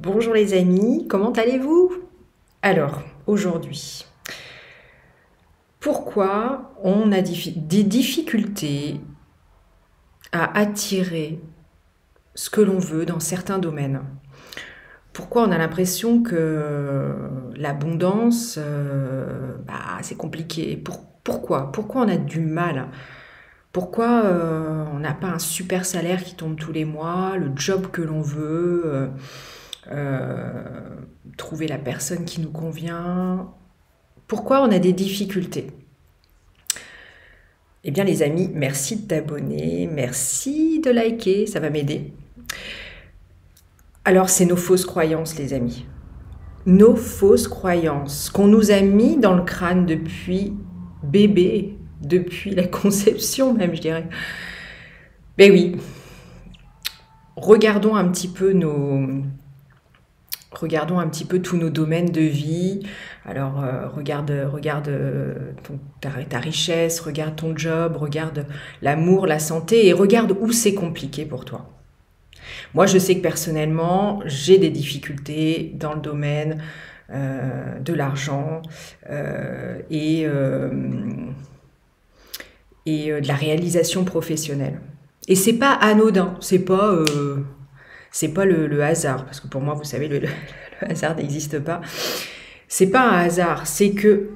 Bonjour les amis, comment allez-vous? Alors, aujourd'hui, pourquoi on a des difficultés à attirer ce que l'on veut dans certains domaines? Pourquoi on a l'impression que l'abondance, c'est compliqué? Pourquoi? Pourquoi on a du mal? Pourquoi on n'a pas un super salaire qui tombe tous les mois, le job que l'on veut, euh, trouver la personne qui nous convient? Pourquoi on a des difficultés? Eh bien les amis, merci de t'abonner, merci de liker, ça va m'aider. Alors c'est nos fausses croyances les amis. Nos fausses croyances qu'on nous a mis dans le crâne depuis bébé, depuis la conception même je dirais. Ben oui, regardons un petit peu tous nos domaines de vie. Alors, regarde ta richesse, regarde ton job, regarde l'amour, la santé et regarde où c'est compliqué pour toi. Moi, je sais que personnellement, j'ai des difficultés dans le domaine de l'argent et de la réalisation professionnelle. Et c'est pas anodin, c'est pas le hasard, parce que pour moi, vous savez, le hasard n'existe pas. C'est pas un hasard, c'est que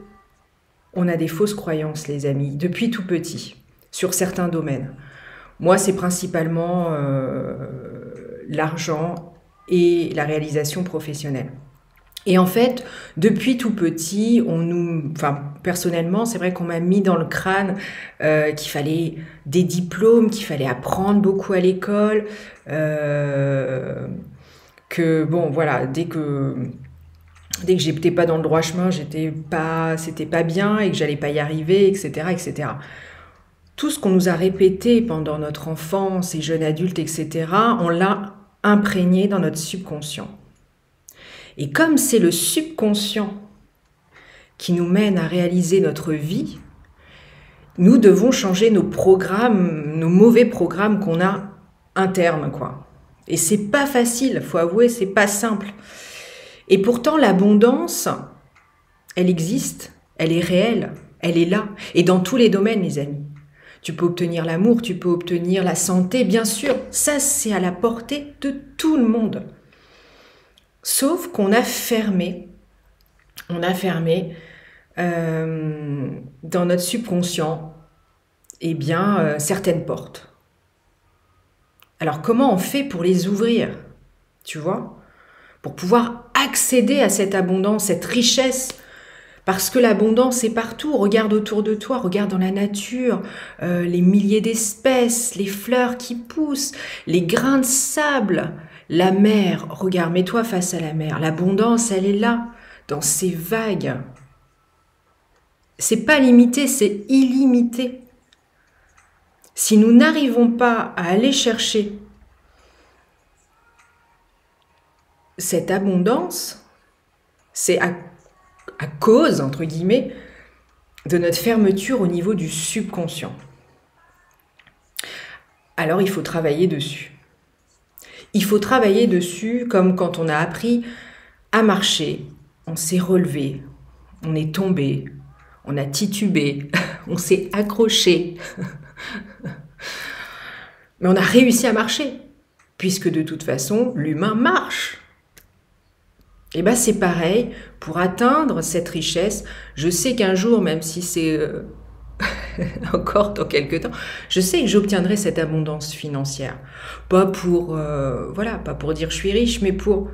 on a des fausses croyances, les amis, depuis tout petit, sur certains domaines. Moi, c'est principalement l'argent et la réalisation professionnelle. Et en fait, depuis tout petit, personnellement, c'est vrai qu'on m'a mis dans le crâne qu'il fallait des diplômes, qu'il fallait apprendre beaucoup à l'école, que bon, voilà, dès que j'étais pas dans le droit chemin, c'était pas bien et que j'allais pas y arriver, etc., etc. Tout ce qu'on nous a répété pendant notre enfance et jeune adulte, etc., on l'a imprégné dans notre subconscient. Et comme c'est le subconscient qui nous mène à réaliser notre vie, nous devons changer nos programmes, nos mauvais programmes qu'on a internes, quoi. Et c'est pas facile, faut avouer, c'est pas simple. Et pourtant, l'abondance, elle existe, elle est réelle, elle est là. Et dans tous les domaines, les amis. Tu peux obtenir l'amour, tu peux obtenir la santé, bien sûr. Ça, c'est à la portée de tout le monde. Sauf qu'on a fermé, dans notre subconscient, certaines portes. Alors, comment on fait pour les ouvrir, tu vois, pour pouvoir accéder à cette abondance, cette richesse? Parce que l'abondance est partout. Regarde autour de toi, regarde dans la nature, les milliers d'espèces, les fleurs qui poussent, les grains de sable, la mer. Regarde, mets-toi face à la mer. L'abondance, elle est là, dans ces vagues. C'est pas limité, c'est illimité. Si nous n'arrivons pas à aller chercher cette abondance, c'est à cause, entre guillemets, de notre fermeture au niveau du subconscient. Alors il faut travailler dessus. Il faut travailler dessus comme quand on a appris à marcher, on s'est relevé, on est tombé, on a titubé, on s'est accroché. Mais on a réussi à marcher, puisque de toute façon, l'humain marche. Et bien c'est pareil, pour atteindre cette richesse, je sais qu'un jour, même si c'est encore dans quelques temps, je sais que j'obtiendrai cette abondance financière. Pas pour dire je suis riche, mais pour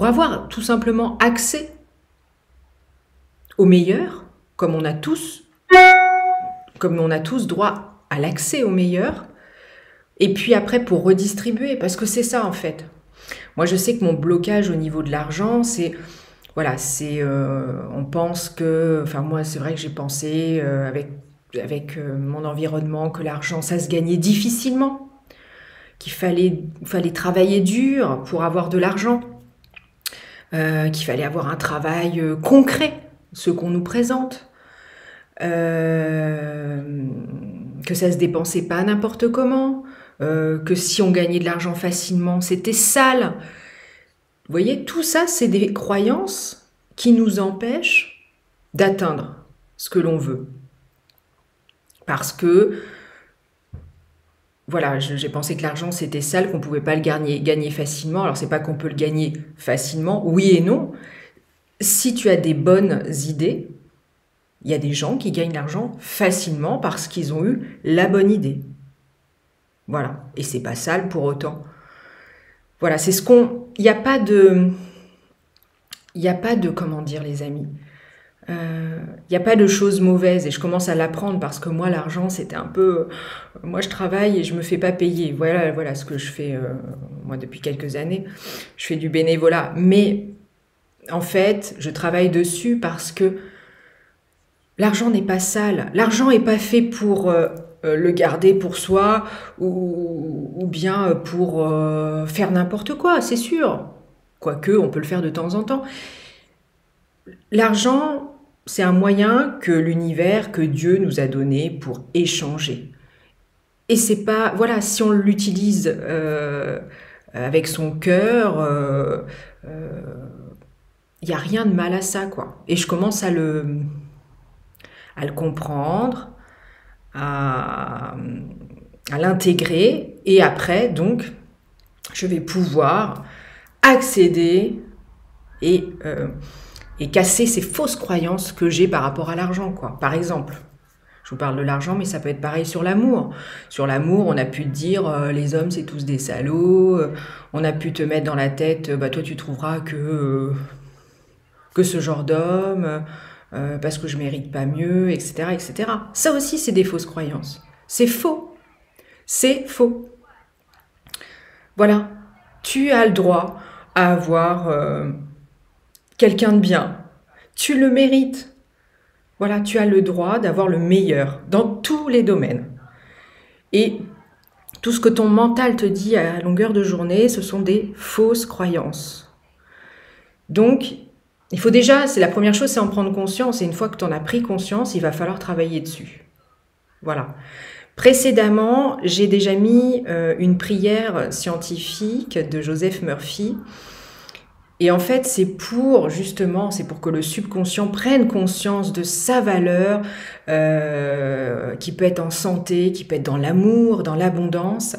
avoir tout simplement accès au meilleur, comme on a tous droit à l'accès au meilleur, et puis après pour redistribuer, parce que c'est ça en fait. Moi, je sais que mon blocage au niveau de l'argent, on pense que, enfin moi, c'est vrai que j'ai pensé avec mon environnement que l'argent, ça se gagnait difficilement, qu'il fallait travailler dur pour avoir de l'argent, qu'il fallait avoir un travail concret, ce qu'on nous présente, que ça se dépensait pas n'importe comment, que si on gagnait de l'argent facilement, c'était sale. Vous voyez, tout ça, c'est des croyances qui nous empêchent d'atteindre ce que l'on veut. Parce que, voilà, j'ai pensé que l'argent c'était sale, qu'on ne pouvait pas le gagner facilement. Alors, c'est pas qu'on peut le gagner facilement, oui et non. Si tu as des bonnes idées, il y a des gens qui gagnent l'argent facilement parce qu'ils ont eu la bonne idée. Voilà, et c'est pas sale pour autant. Voilà, c'est ce qu'on... Il n'y a pas de... Il n'y a pas de... Comment dire, les amis? Il n'y a pas de choses mauvaises et je commence à l'apprendre parce que moi, l'argent, c'était un peu... Moi, je travaille et je me fais pas payer. Voilà ce que je fais, moi, depuis quelques années. Je fais du bénévolat. Mais, en fait, je travaille dessus parce que l'argent n'est pas sale. L'argent n'est pas fait pour le garder pour soi ou bien pour faire n'importe quoi, c'est sûr. Quoique, on peut le faire de temps en temps. L'argent, c'est un moyen que l'univers, que Dieu nous a donné pour échanger. Et c'est pas, voilà, si on l'utilise avec son cœur, il n'y a rien de mal à ça, quoi. Et je commence à le comprendre, à l'intégrer, et après, donc, je vais pouvoir accéder et casser ces fausses croyances que j'ai par rapport à l'argent, quoi. Par exemple, je vous parle de l'argent, mais ça peut être pareil sur l'amour. Sur l'amour, on a pu te dire les hommes, c'est tous des salauds. On a pu te mettre dans la tête, bah, toi, tu trouveras que ce genre d'homme, parce que je mérite pas mieux, etc., etc. Ça aussi, c'est des fausses croyances. C'est faux. C'est faux. Voilà. Tu as le droit à avoir quelqu'un de bien. Tu le mérites. Voilà, tu as le droit d'avoir le meilleur dans tous les domaines. Et tout ce que ton mental te dit à longueur de journée, ce sont des fausses croyances. Donc, il faut déjà, c'est la première chose, c'est en prendre conscience. Et une fois que tu en as pris conscience, il va falloir travailler dessus. Voilà. Précédemment, j'ai déjà mis une prière scientifique de Joseph Murphy. Et en fait, c'est pour que le subconscient prenne conscience de sa valeur, qui peut être en santé, qui peut être dans l'amour, dans l'abondance.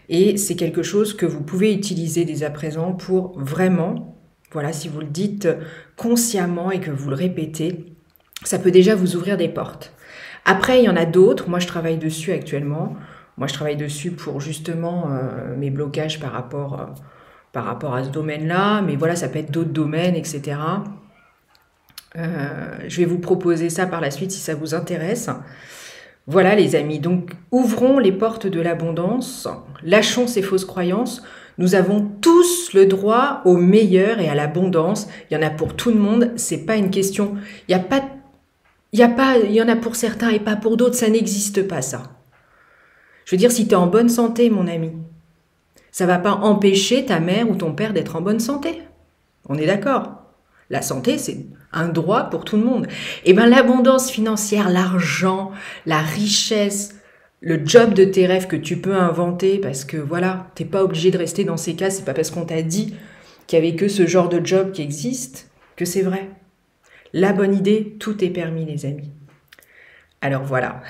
Et c'est quelque chose que vous pouvez utiliser dès à présent pour vraiment, voilà, si vous le dites consciemment et que vous le répétez, ça peut déjà vous ouvrir des portes. Après, il y en a d'autres. Moi, je travaille dessus actuellement. Moi, je travaille dessus pour justement mes blocages par rapport à ce domaine-là, mais voilà, ça peut être d'autres domaines, etc. Je vais vous proposer ça par la suite si ça vous intéresse. Voilà les amis, donc ouvrons les portes de l'abondance, lâchons ces fausses croyances. Nous avons tous le droit au meilleur et à l'abondance. Il y en a pour tout le monde, c'est pas une question. Il y en a pour certains et pas pour d'autres, ça n'existe pas ça. Je veux dire, si tu es en bonne santé, mon ami, ça ne va pas empêcher ta mère ou ton père d'être en bonne santé. On est d'accord? La santé, c'est un droit pour tout le monde. Et bien l'abondance financière, l'argent, la richesse, le job de tes rêves que tu peux inventer, parce que voilà, tu n'es pas obligé de rester dans ces cas, c'est pas parce qu'on t'a dit qu'il n'y avait que ce genre de job qui existe que c'est vrai. La bonne idée, tout est permis, les amis. Alors voilà.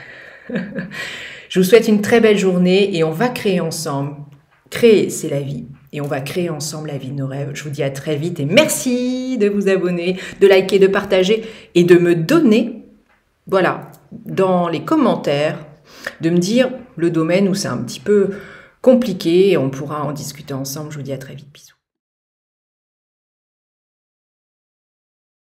Je vous souhaite une très belle journée et on va créer ensemble. Créer, c'est la vie. Et on va créer ensemble la vie de nos rêves. Je vous dis à très vite et merci de vous abonner, de liker, de partager et de me donner, voilà, dans les commentaires, de me dire le domaine où c'est un petit peu compliqué et on pourra en discuter ensemble. Je vous dis à très vite. Bisous.